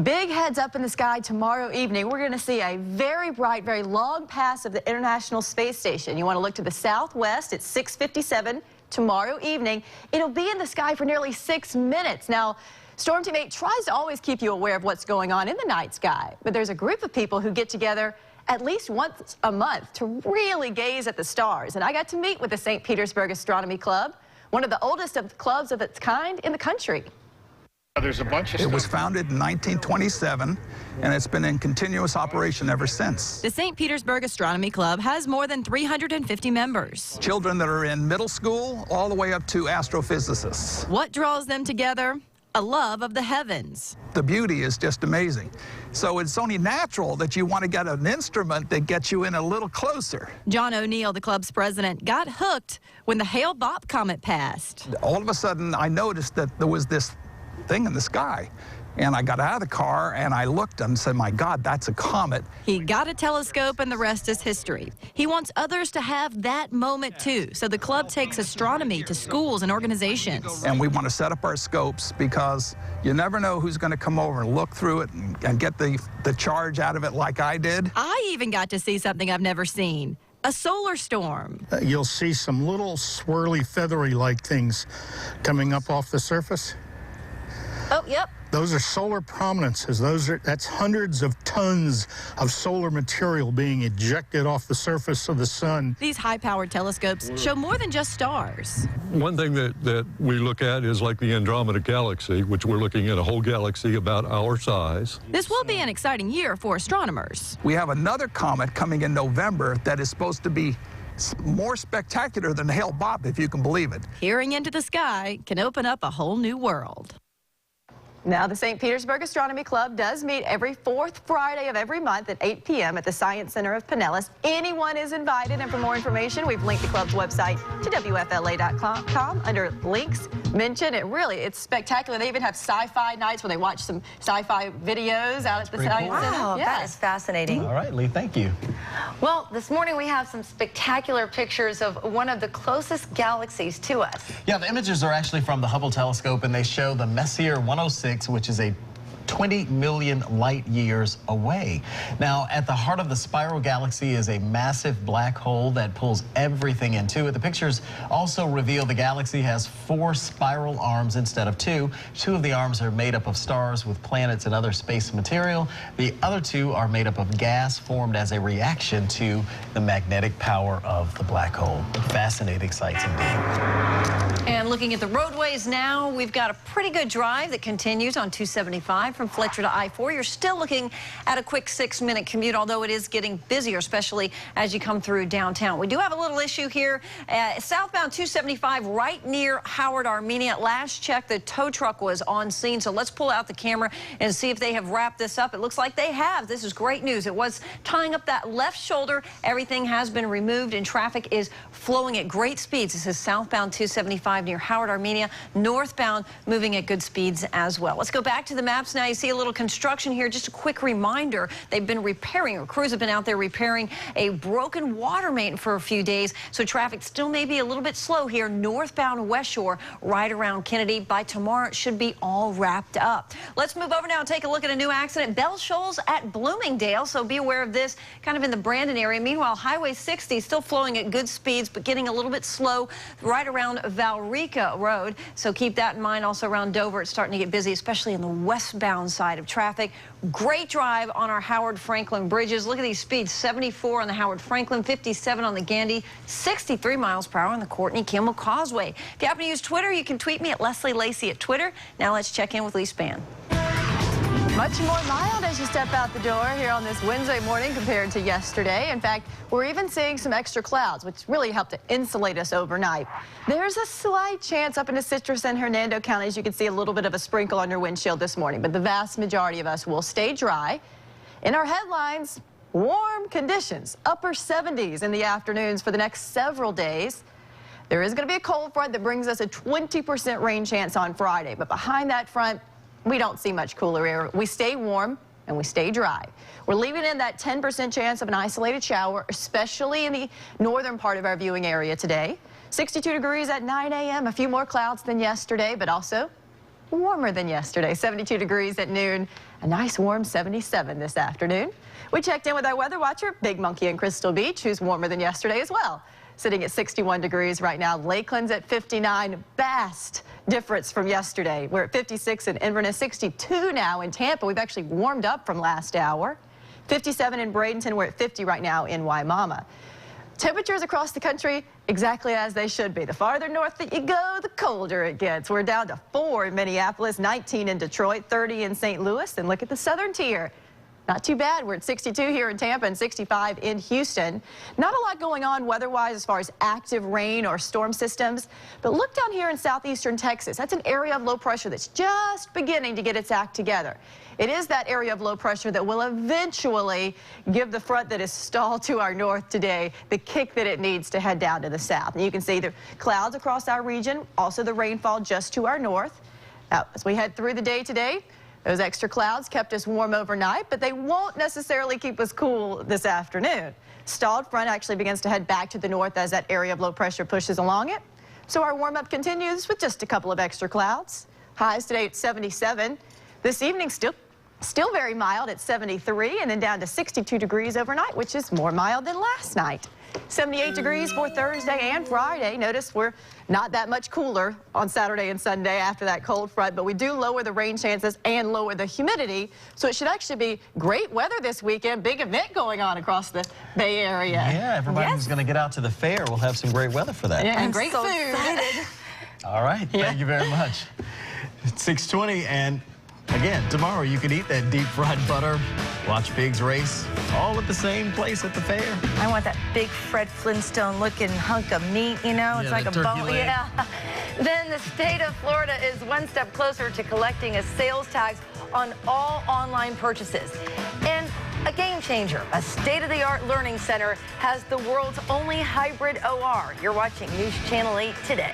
Big heads up in the sky tomorrow evening. We're going to see a very bright, very long pass of the International Space Station. You want to look to the southwest at 6:57 tomorrow evening. It'll be in the sky for nearly 6 minutes. Now, Storm Team 8 tries to always keep you aware of what's going on in the night sky, but there's a group of people who get together at least once a month to really gaze at the stars. And I got to meet with the St. Petersburg Astronomy Club, one of the oldest of clubs of its kind in the country. There's a bunch of stuff. It was founded in 1927, and it's been in continuous operation ever since. The St. Petersburg Astronomy Club has more than 350 members. Children that are in middle school all the way up to astrophysicists. What draws them together? A love of the heavens. The beauty is just amazing. So it's only natural that you want to get an instrument that gets you in a little closer. John O'Neill, the club's president, got hooked when the Hale-Bopp comet passed. All of a sudden, I noticed that there was this thing in the sky. And I got out of the car and I looked and said, my God, that's a comet. He got a telescope and the rest is history. He wants others to have that moment too. So the club takes astronomy to schools and organizations. And we want to set up our scopes because you never know who's going to come over and look through it and get the charge out of it like I did. I even got to see something I've never seen. A solar storm. You'll see some little swirly, feathery-like things coming up off the surface. Oh, yep. Those are solar prominences. That's hundreds of tons of solar material being ejected off the surface of the sun. These high-powered telescopes show more than just stars. One thing that we look at is like the Andromeda Galaxy, which we're looking at a whole galaxy about our size. This will be an exciting year for astronomers. We have another comet coming in November that is supposed to be more spectacular than Hale-Bopp, if you can believe it. Peering into the sky can open up a whole new world. Now, the St. Petersburg Astronomy Club does meet every fourth Friday of every month at 8 p.m. at the Science Center of Pinellas. Anyone is invited, and for more information, we've linked the club's website to WFLA.com under links. Mention it. Really, it's spectacular. They even have sci-fi nights where they watch some sci-fi videos out at the Science Center. Wow, that is fascinating. All right, Lee, thank you. Well, this morning we have some spectacular pictures of one of the closest galaxies to us. Yeah, the images are actually from the Hubble telescope, and they show the Messier 106, which is a 20 million light years away. Now, at the heart of the spiral galaxy is a massive black hole that pulls everything into it. The pictures also reveal the galaxy has 4 spiral arms instead of 2. 2 of the arms are made up of stars with planets and other space material. The other 2 are made up of gas formed as a reaction to the magnetic power of the black hole. Fascinating sights indeed. And looking at the roadways now, we've got a pretty good drive that continues on 275 from Fletcher to I-4. You're still looking at a quick 6-minute commute, although it is getting busier, especially as you come through downtown. We do have a little issue here. Southbound 275 right near Howard, Armenia. At last check, the tow truck was on scene, so let's pull out the camera and see if they have wrapped this up. It looks like they have. This is great news. It was tying up that left shoulder. Everything has been removed, and traffic is flowing at great speeds. This is southbound 275 near Howard, Armenia. Northbound moving at good speeds as well. Let's go back to the maps now. You see a little construction here. Just a quick reminder, they've been repairing, or crews have been out there repairing a broken water main for a few days, so traffic still may be a little bit slow here northbound West Shore right around Kennedy. By tomorrow, it should be all wrapped up. Let's move over now and take a look at a new accident. Bell Shoals at Bloomingdale, so be aware of this kind of in the Brandon area. Meanwhile, Highway 60 still flowing at good speeds, but getting a little bit slow right around Valrica Road, so keep that in mind. Also around Dover, it's starting to get busy, especially in the westbound side of traffic. Great drive on our Howard Franklin bridges. Look at these speeds: 74 on the Howard Franklin, 57 on the Gandy, 63 miles per hour on the Courtney Kimmel Causeway. If you happen to use Twitter, you can tweet me at Leslie Lacey at Twitter. Now let's check in with Lee Spann. Much more mild as you step out the door here on this Wednesday morning compared to yesterday. In fact, we're even seeing some extra clouds, which really help to insulate us overnight. There's a slight chance up into Citrus and Hernando counties you can see a little bit of a sprinkle on your windshield this morning, but the vast majority of us will stay dry. In our headlines, warm conditions, upper 70s in the afternoons for the next several days. There is going to be a cold front that brings us a 20% rain chance on Friday, but behind that front, we don't see much cooler air. We stay warm and we stay dry. We're leaving in that 10% chance of an isolated shower, especially in the northern part of our viewing area today. 62 degrees at 9 a.m. A few more clouds than yesterday, but also warmer than yesterday. 72 degrees at noon, a nice warm 77 this afternoon. We checked in with our weather watcher, Big Monkey in Crystal Beach, who's warmer than yesterday as well. Sitting at 61 degrees right now. Lakeland's at 59. Vast difference from yesterday. We're at 56 in Inverness, 62 now in Tampa. We've actually warmed up from last hour. 57 in Bradenton. We're at 50 right now in Waimama. Temperatures across the country exactly as they should be. The farther north that you go, the colder it gets. We're down to 4 in Minneapolis, 19 in Detroit, 30 in St. Louis. And look at the southern tier. Not too bad. We're at 62 here in Tampa and 65 in Houston. Not a lot going on weather-wise as far as active rain or storm systems. But look down here in southeastern Texas. That's an area of low pressure that's just beginning to get its act together. It is that area of low pressure that will eventually give the front that is stalled to our north today the kick that it needs to head down to the south. And you can see the clouds across our region, also the rainfall just to our north. Now, as we head through the day today, those extra clouds kept us warm overnight, but they won't necessarily keep us cool this afternoon. Stalled front actually begins to head back to the north as that area of low pressure pushes along it. So our warm-up continues with just a couple of extra clouds. Highs today at 77. This evening still very mild at 73, and then down to 62 degrees overnight, which is more mild than last night. 78 degrees for Thursday and Friday. Notice we're not that much cooler on Saturday and Sunday after that cold front, but we do lower the rain chances and lower the humidity. So it should actually be great weather this weekend. Big event going on across the Bay Area. Yeah, everybody who's going to get out to the fair will have some great weather for that. Yeah, and I'm great so food. excited. All right, thank you very much. It's 6:20, and again, tomorrow you can eat that deep fried butter, watch pigs race, all at the same place at the fair. I want that big Fred Flintstone looking hunk of meat, you know? It's Yeah, like a that turkey bone. leg. Yeah. Then the state of Florida is one step closer to collecting a sales tax on all online purchases. And a game changer, a state-of-the-art learning center has the world's only hybrid OR. You're watching News Channel 8 today.